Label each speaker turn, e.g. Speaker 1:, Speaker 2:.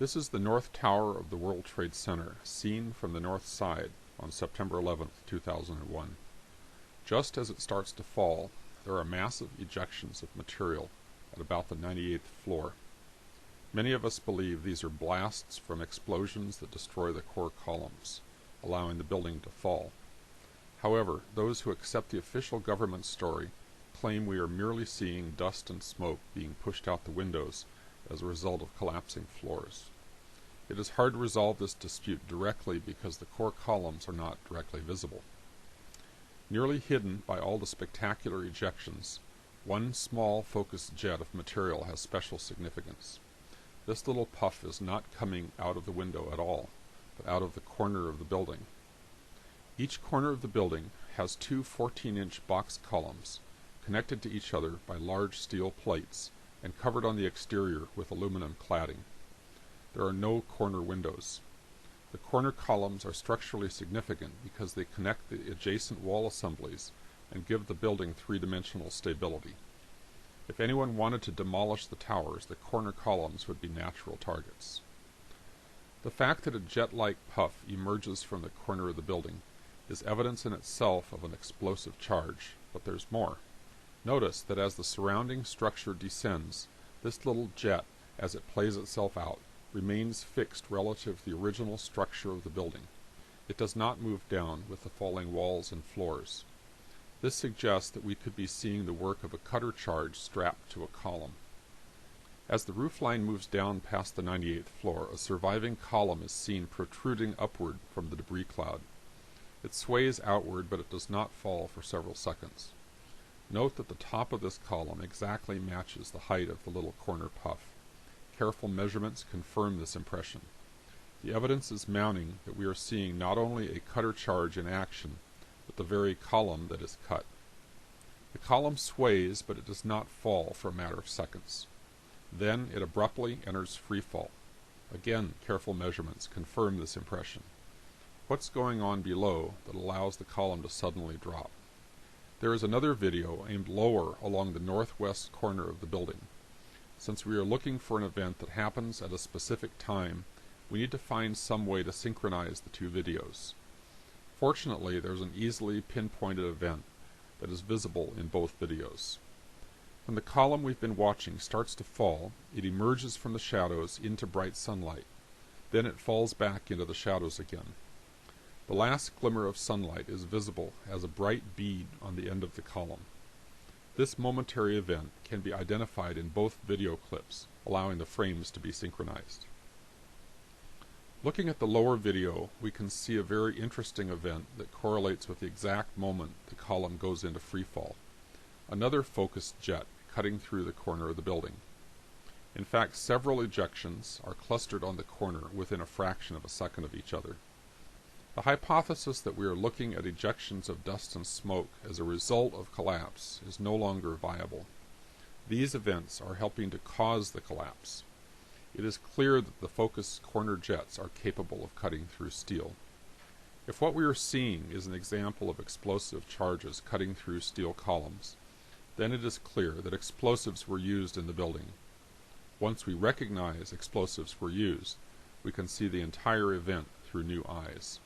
Speaker 1: This is the North Tower of the World Trade Center, seen from the north side on September 11, 2001. Just as it starts to fall, there are massive ejections of material at about the 98th floor. Many of us believe these are blasts from explosions that destroy the core columns, allowing the building to fall. However, those who accept the official government story claim we are merely seeing dust and smoke being pushed out the windows as a result of collapsing floors. It is hard to resolve this dispute directly because the core columns are not directly visible. Nearly hidden by all the spectacular ejections, one small focused jet of material has special significance. This little puff is not coming out of the window at all, but out of the corner of the building. Each corner of the building has two 14-inch box columns, connected to each other by large steel plates and covered on the exterior with aluminum cladding. There are no corner windows. The corner columns are structurally significant because they connect the adjacent wall assemblies and give the building three-dimensional stability. If anyone wanted to demolish the towers, the corner columns would be natural targets. The fact that a jet-like puff emerges from the corner of the building is evidence in itself of an explosive charge, but there's more. Notice that as the surrounding structure descends, this little jet, as it plays itself out, remains fixed relative to the original structure of the building. It does not move down with the falling walls and floors. This suggests that we could be seeing the work of a cutter charge strapped to a column. As the roofline moves down past the 98th floor, a surviving column is seen protruding upward from the debris cloud. It sways outward, but it does not fall for several seconds. Note that the top of this column exactly matches the height of the little corner puff. Careful measurements confirm this impression. The evidence is mounting that we are seeing not only a cutter charge in action, but the very column that is cut. The column sways, but it does not fall for a matter of seconds. Then it abruptly enters freefall. Again, careful measurements confirm this impression. What's going on below that allows the column to suddenly drop? There is another video aimed lower along the northwest corner of the building. Since we are looking for an event that happens at a specific time, we need to find some way to synchronize the two videos. Fortunately, there's an easily pinpointed event that is visible in both videos. When the column we've been watching starts to fall, it emerges from the shadows into bright sunlight. Then it falls back into the shadows again. The last glimmer of sunlight is visible as a bright bead on the end of the column. This momentary event can be identified in both video clips, allowing the frames to be synchronized. Looking at the lower video, we can see a very interesting event that correlates with the exact moment the column goes into freefall. Another focused jet cutting through the corner of the building. In fact, several ejections are clustered on the corner within a fraction of a second of each other. The hypothesis that we are looking at ejections of dust and smoke as a result of collapse is no longer viable. These events are helping to cause the collapse. It is clear that the focused corner jets are capable of cutting through steel. If what we are seeing is an example of explosive charges cutting through steel columns, then it is clear that explosives were used in the building. Once we recognize explosives were used, we can see the entire event through new eyes.